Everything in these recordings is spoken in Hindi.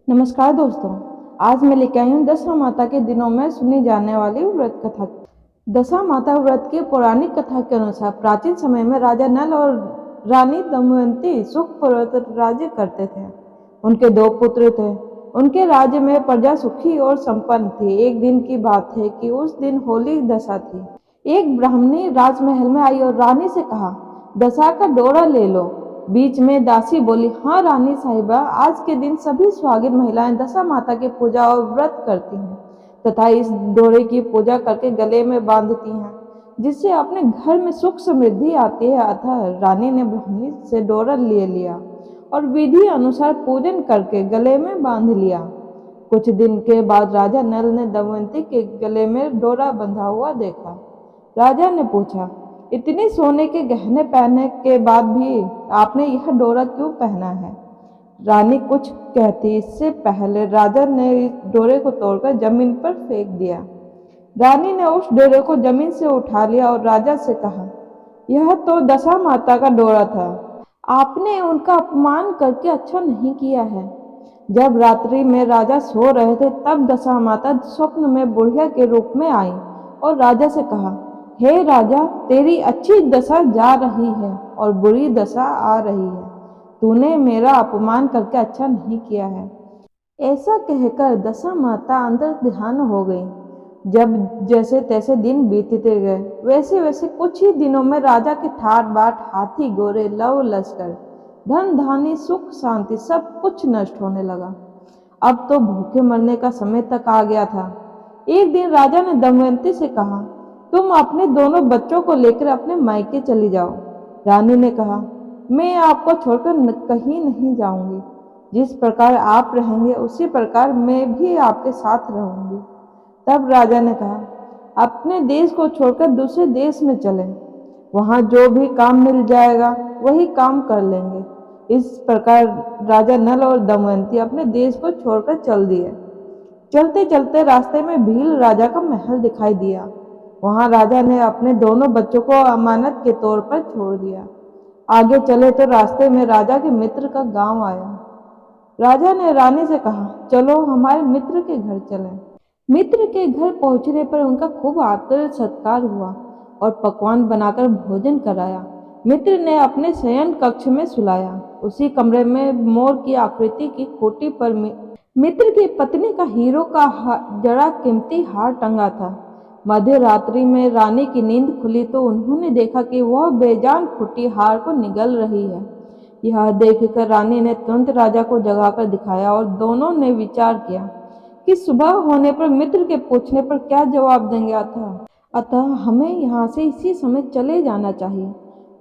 नमस्कार दोस्तों। आज मैं लेकर आई हूँ दशा माता के दिनों में सुनी जाने वाली व्रत कथा। दशा माता व्रत की पौराणिक कथा के अनुसार प्राचीन समय में राजा नल और रानी दमयंती सुखपूर्वक राज्य करते थे। उनके 2 पुत्र थे। उनके राज्य में प्रजा सुखी और संपन्न थी। एक दिन की बात है कि उस दिन होली दशा थी। एक ब्राह्मणी राजमहल में आई और रानी से कहा, दशा का डोरा ले लो। बीच में दासी बोली, हाँ रानी साहिबा, आज के दिन सभी सुहागिन महिलाएं दशा माता की पूजा और व्रत करती हैं तथा इस डोरे की पूजा करके गले में बांधती हैं, जिससे अपने घर में सुख समृद्धि आती है। अतः रानी ने ब्राह्मणी से डोरा ले लिया और विधि अनुसार पूजन करके गले में बांध लिया। कुछ दिन के बाद राजा नल ने दमयंती के गले में डोरा बंधा हुआ देखा। राजा ने पूछा, इतने सोने के गहने पहनने के बाद भी आपने यह डोरा क्यों पहना है? रानी कुछ कहती इससे पहले राजा ने इस डोरे को तोड़कर जमीन पर फेंक दिया। रानी ने उस डोरे को जमीन से उठा लिया और राजा से कहा, यह तो दशा माता का डोरा था। आपने उनका अपमान करके अच्छा नहीं किया है। जब रात्रि में राजा सो रहे थे तब दशा माता स्वप्न में बुढ़िया के रूप में आई और राजा से कहा, हे राजा, तेरी अच्छी दशा जा रही है और बुरी दशा आ रही है। तूने मेरा अपमान करके अच्छा नहीं किया है। ऐसा कहकर दशा माता अंदर ध्यान हो गई। जब जैसे तैसे दिन बीतते गए, वैसे वैसे कुछ ही दिनों में राजा के ठाट बाट, हाथी घोड़े, लव लश्कर, धन धानी, सुख शांति सब कुछ नष्ट होने लगा। अब तो भूखे मरने का समय तक आ गया था। एक दिन राजा ने दमयंती से कहा, तुम अपने दोनों बच्चों को लेकर अपने मायके चली जाओ। रानी ने कहा, मैं आपको छोड़कर कहीं नहीं जाऊंगी। जिस प्रकार आप रहेंगे उसी प्रकार मैं भी आपके साथ रहूंगी। तब राजा ने कहा, अपने देश को छोड़कर दूसरे देश में चलें। वहां जो भी काम मिल जाएगा वही काम कर लेंगे। इस प्रकार राजा नल और दमयंती अपने देश को छोड़कर चल दिए। चलते चलते रास्ते में भील राजा का महल दिखाई दिया। वहां राजा ने अपने दोनों बच्चों को अमानत के तौर पर छोड़ दिया। आगे चले तो रास्ते में राजा के मित्र का गांव आया। राजा ने रानी से कहा, चलो हमारे मित्र के घर चलें। मित्र के घर पहुंचने पर उनका खूब आदर सत्कार हुआ और पकवान बनाकर भोजन कराया। मित्र ने अपने शयन कक्ष में सुलाया। उसी कमरे में मोर की आकृति की खूंटी पर मित्र की पत्नी का हीरो का जड़ा कीमती हार टंगा था। मध्य रात्रि में रानी की नींद खुली तो उन्होंने देखा कि वह बेजान खूंटी हार को निगल रही है। यह देखकर रानी ने तुरंत राजा को जगाकर दिखाया और दोनों ने विचार किया कि सुबह होने पर मित्र के पूछने पर क्या जवाब देंगे। अतः हमें यहाँ से इसी समय चले जाना चाहिए।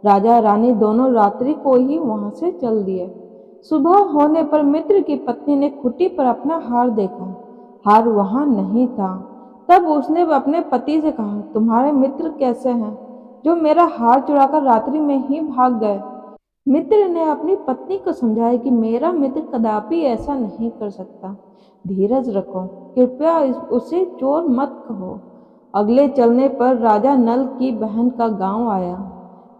राजा रानी दोनों रात्रि को ही वहां से चल दिए। सुबह होने पर मित्र की पत्नी ने खूंटी पर अपना हार देखा। हार वहां नहीं था। तब उसने अपने पति से कहा, तुम्हारे मित्र कैसे हैं जो मेरा हार चुराकर रात्रि में ही भाग गए? मित्र ने अपनी पत्नी को समझाया कि मेरा मित्र कदापि ऐसा नहीं कर सकता। धीरज रखो, कृपया उसे चोर मत कहो। अगले चलने पर राजा नल की बहन का गांव आया।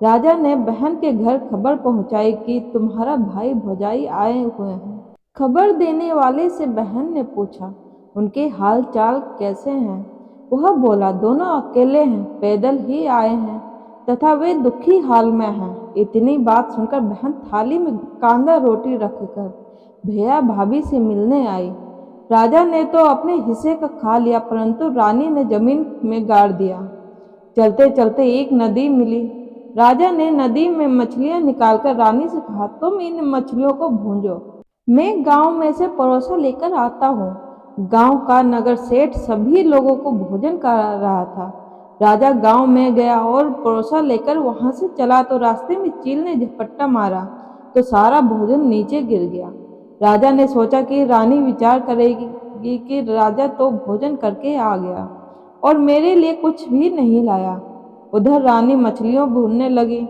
राजा ने बहन के घर खबर पहुंचाई कि तुम्हारा भाई भौजाई आए हुए हैं। खबर देने वाले से बहन ने पूछा, उनके हाल चाल कैसे हैं? वह बोला, दोनों अकेले हैं, पैदल ही आए हैं तथा वे दुखी हाल में हैं। इतनी बात सुनकर बहन थाली में कांदा रोटी रखकर भैया भाभी से मिलने आई। राजा ने तो अपने हिस्से का खा लिया, परंतु रानी ने जमीन में गाड़ दिया। चलते चलते एक नदी मिली। राजा ने नदी में मछलियां निकालकर रानी से कहा, तुम इन मछलियों को भूंजो, मैं गांव में से परोसा लेकर आता हूँ। गांव का नगर सेठ सभी लोगों को भोजन करा रहा था। राजा गांव में गया और परोसा लेकर वहां से चला तो रास्ते में चील ने झपट्टा मारा तो सारा भोजन नीचे गिर गया। राजा ने सोचा कि रानी विचार करेगी कि राजा तो भोजन करके आ गया और मेरे लिए कुछ भी नहीं लाया। उधर रानी मछलियों भूनने लगी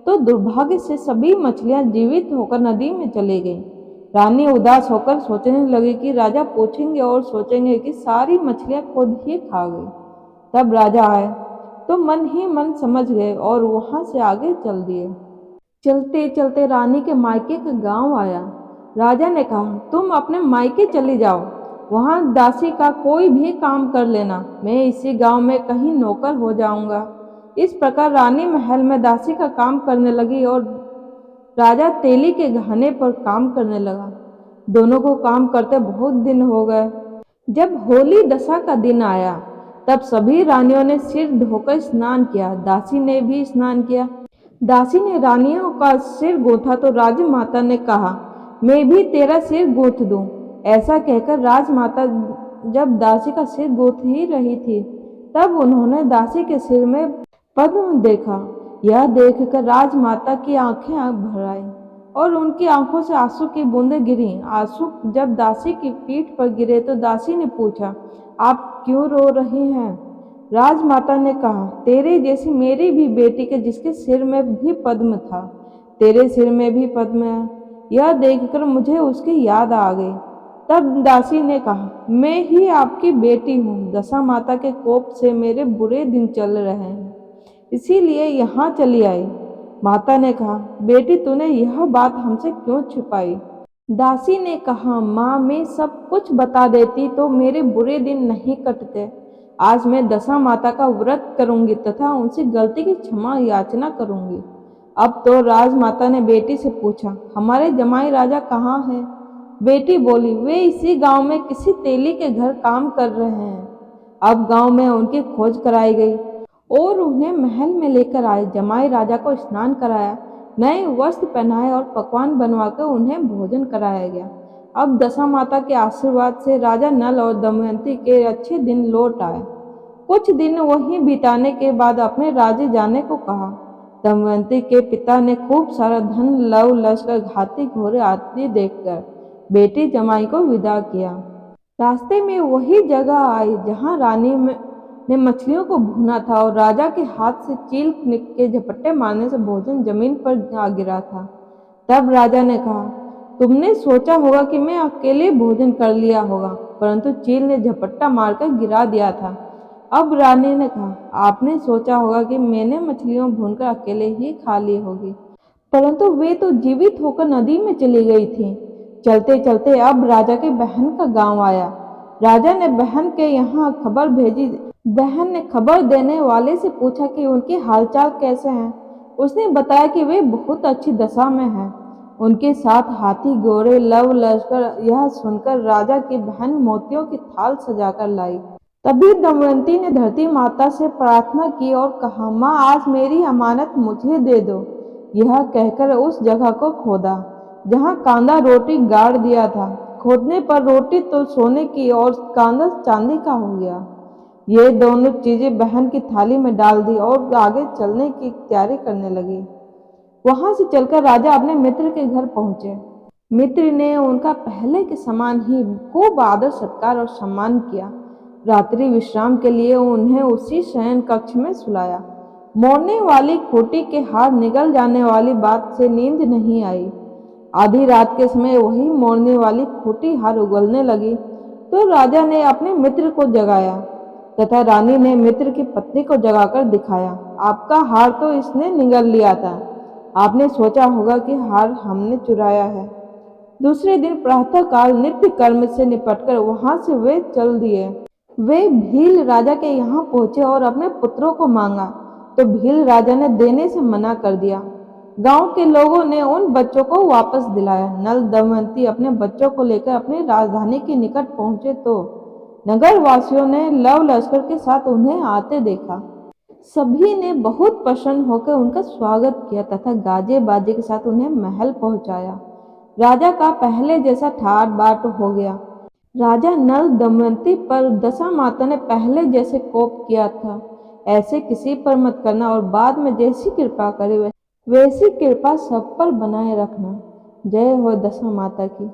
तो दुर्भाग्य से सभी मछलियां जीवित होकर नदी में चली गईं। रानी उदास होकर सोचने लगी कि राजा पूछेंगे और सोचेंगे कि सारी मछलियां खुद ही खा गई। तब राजा आए तो मन ही मन समझ गए और वहां से आगे चल दिए। चलते चलते रानी के मायके का गांव आया। राजा ने कहा, तुम अपने मायके चली जाओ, वहां दासी का कोई भी काम कर लेना, मैं इसी गांव में कहीं नौकर हो जाऊंगा। इस प्रकार रानी महल में दासी का काम करने लगी और राजा तेली के गहने पर काम करने लगा। दोनों को काम करते बहुत दिन हो गए। जब होली दशा का दिन आया, तब सभी रानियों ने सिर धोकर स्नान किया। दासी ने भी स्नान किया। दासी ने रानियों का सिर गूंथा तो राजमाता ने कहा, मैं भी तेरा सिर गूंथ दूं। ऐसा कहकर राजमाता जब दासी का सिर गूंथ ही रही थी, तब उन्होंने दासी के सिर में पद्म देखा। यह देखकर राजमाता की आंखें भर आईं और उनकी आंखों से आंसू की बूंदें गिरी। आंसू जब दासी की पीठ पर गिरे तो दासी ने पूछा, आप क्यों रो रही हैं? राजमाता ने कहा, तेरे जैसी मेरी भी बेटी के जिसके सिर में भी पद्म था, तेरे सिर में भी पद्म है। यह देखकर मुझे उसकी याद आ गई। तब दासी ने कहा, मैं ही आपकी बेटी हूँ। दशा माता के कोप से मेरे बुरे दिन चल रहे हैं, इसीलिए यहाँ चली आई। माता ने कहा, बेटी तूने यह बात हमसे क्यों छिपाई? दासी ने कहा, माँ मैं सब कुछ बता देती तो मेरे बुरे दिन नहीं कटते। आज मैं दशा माता का व्रत करूंगी तथा उनसे गलती की क्षमा याचना करूंगी। अब तो राजमाता ने बेटी से पूछा, हमारे जमाई राजा कहाँ हैं? बेटी बोली, वे इसी गांव में किसी तेली के घर काम कर रहे हैं। अब गांव में उनकी खोज कराई गई और उन्हें महल में लेकर आए। जमाई राजा को स्नान कराया, नए वस्त्र पहनाए और पकवान बनवाकर उन्हें भोजन कराया गया। अब दशा माता के आशीर्वाद से राजा नल और दमयंती के अच्छे दिन लौट आए। कुछ दिन वहीं बिताने के बाद अपने राज्य जाने को कहा। दमयंती के पिता ने खूब सारा धन, लव लश्कर, घाती घोड़े आदि देखकर बेटी जमाई को विदा किया। रास्ते में वही जगह आई जहाँ रानी ने मछलियों को भूना था और राजा के हाथ से चील के झपट्टे मारने से भोजन जमीन पर आ गिरा था। तब राजा ने कहा, तुमने सोचा होगा कि मैं अकेले भोजन कर लिया होगा, परंतु चील ने झपट्टा मारकर गिरा दिया था। अब रानी ने कहा, आपने सोचा होगा कि मैंने मछलियां भूनकर अकेले ही खा ली होगी, परंतु वे तो जीवित होकर नदी में चली गई थी। चलते चलते अब राजा की बहन का गांव आया। राजा ने बहन के यहाँ खबर भेजी। बहन ने खबर देने वाले से पूछा कि उनके हालचाल कैसे हैं। उसने बताया कि वे बहुत अच्छी दशा में हैं। उनके साथ हाथी घोड़े, लव लश्कर। यह सुनकर राजा की बहन मोतियों की थाल सजाकर लाई। तभी दमयंती ने धरती माता से प्रार्थना की और कहा, माँ आज मेरी अमानत मुझे दे दो। यह कहकर उस जगह को खोदा जहाँ कांदा रोटी गाड़ दिया था। खोदने पर रोटी तो सोने की और कांदा चांदी का हो गया। ये दोनों चीजें बहन की थाली में डाल दी और आगे चलने की तैयारी करने लगी। वहां से चलकर राजा अपने मित्र के घर पहुंचे। मित्र ने उनका पहले के समान ही खूब आदर सत्कार और सम्मान किया। रात्रि विश्राम के लिए उन्हें उसी शयन कक्ष में सुलाया। मोड़ने वाली खूंटी के हार निगल जाने वाली बात से नींद नहीं आई। आधी रात के समय वही मोड़ने वाली खूंटी हार उगलने लगी तो राजा ने अपने मित्र को जगाया तथा रानी ने मित्र की पत्नी को जगाकर दिखाया, आपका हार तो इसने निगल लिया था। आपने सोचा होगा कि हार हमने चुराया है। दूसरे दिन प्रातःकाल नित्य कर्म से निपटकर वहां से वे चल दिए। वे भील राजा के यहाँ पहुंचे और अपने पुत्रों को मांगा तो भील राजा ने देने से मना कर दिया। गांव के लोगों ने उन बच्चों को वापस दिलाया। नल दमयंती अपने बच्चों को लेकर अपनी राजधानी के निकट पहुंचे तो नगर वासियों ने लव लश्कर के साथ उन्हें आते देखा। सभी ने बहुत प्रसन्न होकर उनका स्वागत किया तथा गाजे बाजे के साथ उन्हें महल पहुंचाया। राजा का पहले जैसा ठाट बाट हो गया। राजा नल दमयंती पर दशा माता ने पहले जैसे कोप किया था ऐसे किसी पर मत करना और बाद में जैसी कृपा करे वैसी कृपा सब पर बनाए रखना। जय हो दशा माता की।